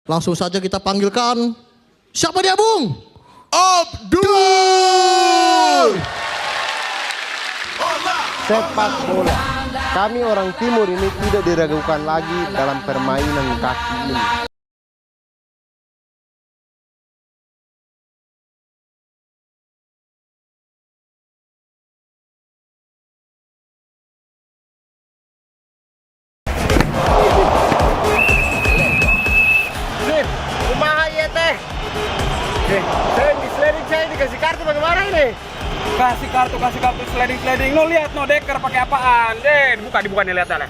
Langsung saja kita panggilkan. Siapa dia, Bung? Abdul! Sepak bola. Kami orang timur ini tidak diragukan lagi dalam permainan kaki ini. Kumaha ya teh? Saya di sliding saya dikasih kartu bagaimana ini? Kasih kartu sliding. Lo lihat no deker pakai apaan? Dibuka nih, lihat dah.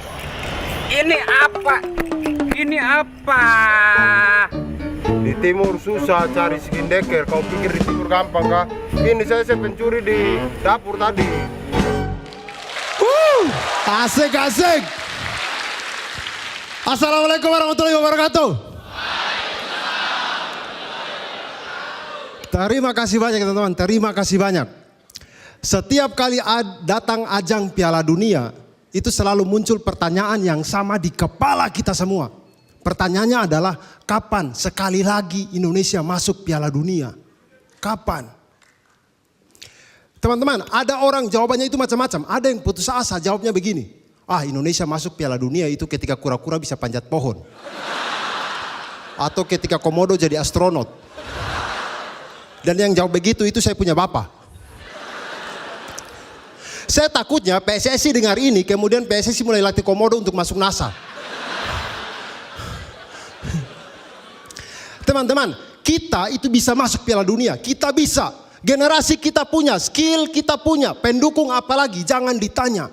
Ini apa? Di timur susah cari skin deker. Kau pikir di timur gampang kah? Ini saya pencuri di dapur tadi. Asik. Assalamualaikum warahmatullahi wabarakatuh. Terima kasih banyak teman-teman, terima kasih banyak. Setiap kali datang ajang Piala Dunia, itu selalu muncul pertanyaan yang sama di kepala kita semua. Pertanyaannya adalah, kapan sekali lagi Indonesia masuk Piala Dunia? Kapan? Teman-teman, ada orang jawabannya itu macam-macam. Ada yang putus asa, jawabnya begini. Indonesia masuk Piala Dunia itu ketika kura-kura bisa panjat pohon. Atau ketika komodo jadi astronot. Dan yang jawab begitu itu saya punya bapak. Saya takutnya PSSI dengar ini, kemudian PSSI mulai latih komodo untuk masuk NASA. Teman-teman, kita itu bisa masuk Piala Dunia. Kita bisa. Generasi kita punya, skill kita punya, pendukung apalagi, jangan ditanya.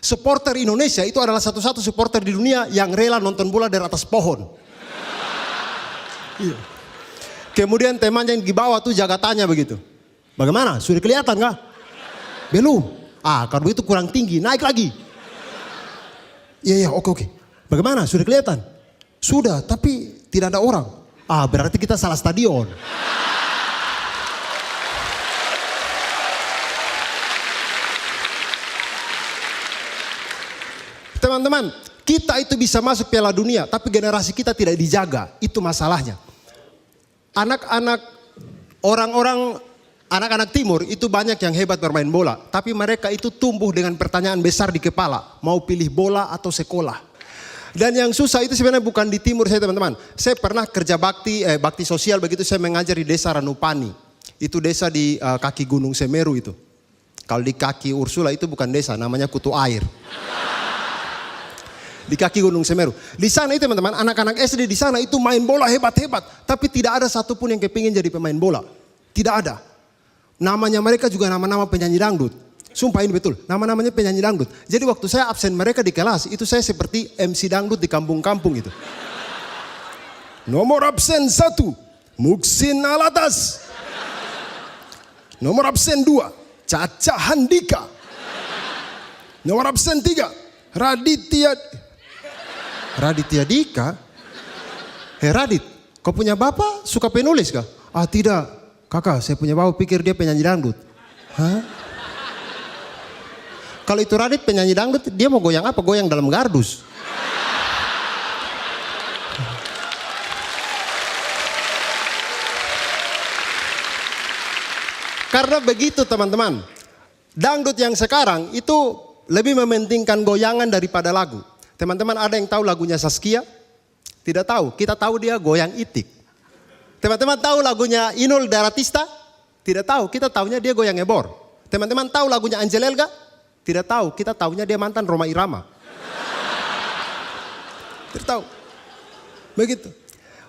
Supporter Indonesia itu adalah satu-satu supporter di dunia yang rela nonton bola dari atas pohon. Iya. Kemudian temannya yang di bawah tuh jaga tanya begitu. Bagaimana? Sudah kelihatan kah? Belum. Kalau begitu kurang tinggi, naik lagi. Iya, oke. Bagaimana? Sudah kelihatan? Sudah, tapi tidak ada orang. Berarti kita salah stadion. Teman-teman, kita itu bisa masuk Piala Dunia, tapi generasi kita tidak dijaga. Itu masalahnya. Anak-anak timur itu banyak yang hebat bermain bola. Tapi mereka itu tumbuh dengan pertanyaan besar di kepala. Mau pilih bola atau sekolah. Dan yang susah itu sebenarnya bukan di timur saya teman-teman. Saya pernah kerja bakti sosial begitu, saya mengajar di desa Ranupani. Itu desa di kaki Gunung Semeru itu. Kalau di kaki Ursula itu bukan desa, namanya Kutu Air. Di kaki Gunung Semeru. Di sana itu teman-teman, anak-anak SD di sana itu main bola hebat-hebat. Tapi tidak ada satupun yang kepingin jadi pemain bola. Tidak ada. Namanya mereka juga nama-nama penyanyi dangdut. Sumpah ini betul, nama-namanya penyanyi dangdut. Jadi waktu saya absen mereka di kelas, itu saya seperti MC dangdut di kampung-kampung itu. Nomor absen 1, Muksin Alatas. Nomor absen 2, Caca Handika. Nomor absen 3, Raditya Dika. Radit, kau punya bapak suka penulis kah? Tidak, kakak, saya punya bapak pikir dia penyanyi dangdut. Kalau itu Radit penyanyi dangdut, dia mau goyang apa? Goyang dalam gardus. Karena begitu teman-teman, dangdut yang sekarang itu lebih mementingkan goyangan daripada lagu. Teman-teman ada yang tahu lagunya Saskia? Tidak tahu, kita tahu dia goyang itik. Teman-teman tahu lagunya Inul Daratista? Tidak tahu, kita tahunya dia goyang ebor. Teman-teman tahu lagunya Angel Elga? Tidak tahu, kita tahunya dia mantan Roma Irama. Tidak tahu. Begitu.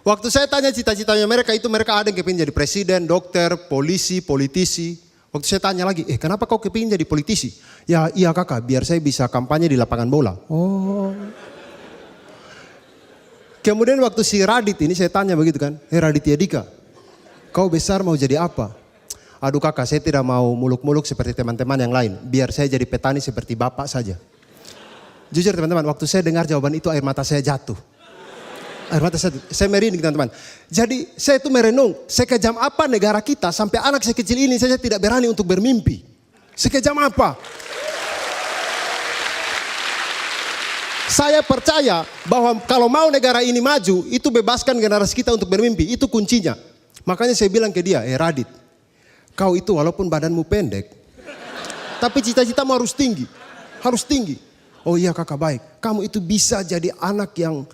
Waktu saya tanya cita-citanya mereka itu, mereka ada yang kepingin jadi presiden, dokter, polisi, politisi. Waktu saya tanya lagi, kenapa kau kepingin jadi politisi? Ya iya kakak, biar saya bisa kampanye di lapangan bola. Kemudian waktu si Radit ini saya tanya begitu kan, Raditya Dika, kau besar mau jadi apa? Aduh kakak, saya tidak mau muluk-muluk seperti teman-teman yang lain. Biar saya jadi petani seperti bapak saja. Jujur teman-teman, waktu saya dengar jawaban itu air mata saya jatuh. Saya merinding teman-teman. Jadi saya itu merenung, sekejam apa negara kita sampai anak sekecil ini saja tidak berani untuk bermimpi. Sekejam apa? Saya percaya bahwa kalau mau negara ini maju, itu bebaskan generasi kita untuk bermimpi, itu kuncinya. Makanya saya bilang ke dia, Radit, kau itu walaupun badanmu pendek, tapi cita-citamu harus tinggi. Harus tinggi. Oh iya kakak baik, kamu itu bisa jadi anak yang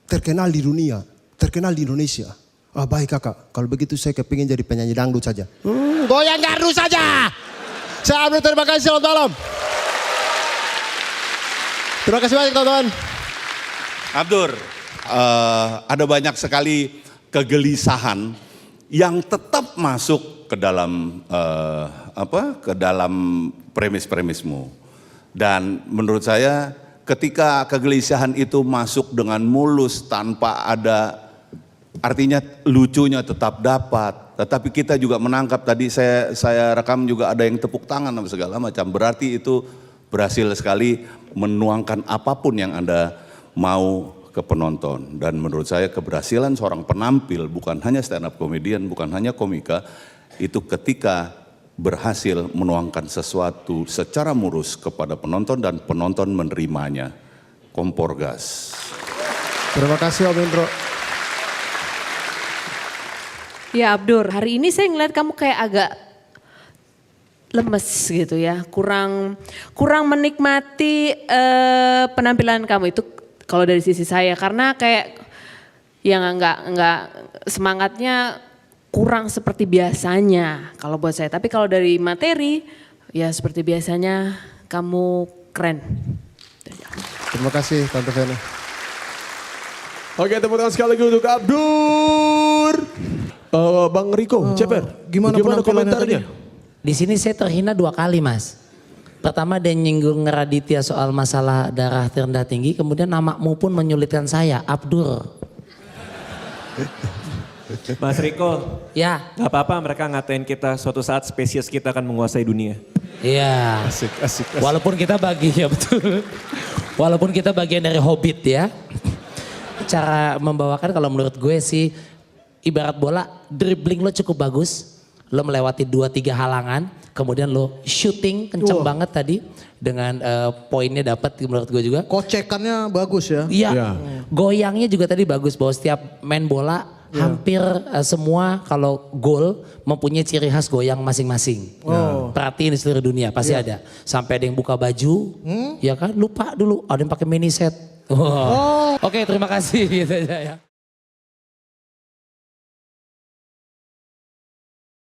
terkenal di dunia, terkenal di Indonesia. Ah baik kakak, kalau begitu saya kepingin jadi penyanyi dangdut saja. Goyang gardu saja. Saya Abdur, terima kasih, selamat malam. Terima kasih banyak teman-teman. Abdur, ada banyak sekali kegelisahan yang tetap masuk ke dalam ke dalam premis-premismu. Dan menurut saya ketika kegelisahan itu masuk dengan mulus tanpa ada, artinya lucunya tetap dapat. Tetapi kita juga menangkap, tadi saya rekam juga ada yang tepuk tangan dan segala macam. Berarti itu berhasil sekali menuangkan apapun yang Anda mau ke penonton. Dan menurut saya keberhasilan seorang penampil, bukan hanya stand up comedian, bukan hanya komika, itu ketika berhasil menuangkan sesuatu secara mulus kepada penonton dan penonton menerimanya. Kompor gas. Terima kasih Om Indro. Ya Abdur, hari ini saya ngeliat kamu kayak agak lemes gitu ya, kurang menikmati penampilan kamu itu kalau dari sisi saya, karena kayak yang nggak semangatnya kurang seperti biasanya kalau buat saya. Tapi kalau dari materi ya seperti biasanya kamu keren. Terima kasih Tante Vena. Oke, tepuk tangan sekali lagi untuk Abdur. Bang Riko, Ceper, Gimana penampilannya komentarnya? tadi? Di sini saya terhina 2 kali Mas. Pertama dia nyinggung Raditya soal masalah darah terendah tinggi, kemudian namamu pun menyulitkan saya, Abdur. Mas Riko, Ya, gak apa-apa mereka ngatain kita suatu saat spesies kita akan menguasai dunia. iya. Asik. Walaupun kita ya betul. Walaupun kita bagian dari Hobbit ya. Cara membawakan kalau menurut gue sih ibarat bola, dribbling lo cukup bagus. Lo melewati 2-3 halangan, kemudian lo shooting kenceng banget tadi dengan poinnya dapat menurut gue juga. Kocekannya bagus ya. Iya, goyangnya juga tadi bagus bahwa setiap main bola hampir semua kalau gol mempunyai ciri khas goyang masing-masing. Perhatiin di seluruh dunia pasti ada. Sampai ada yang buka baju, ya kan lupa dulu ada yang pakai mini set. Oke, terima kasih gitu aja ya.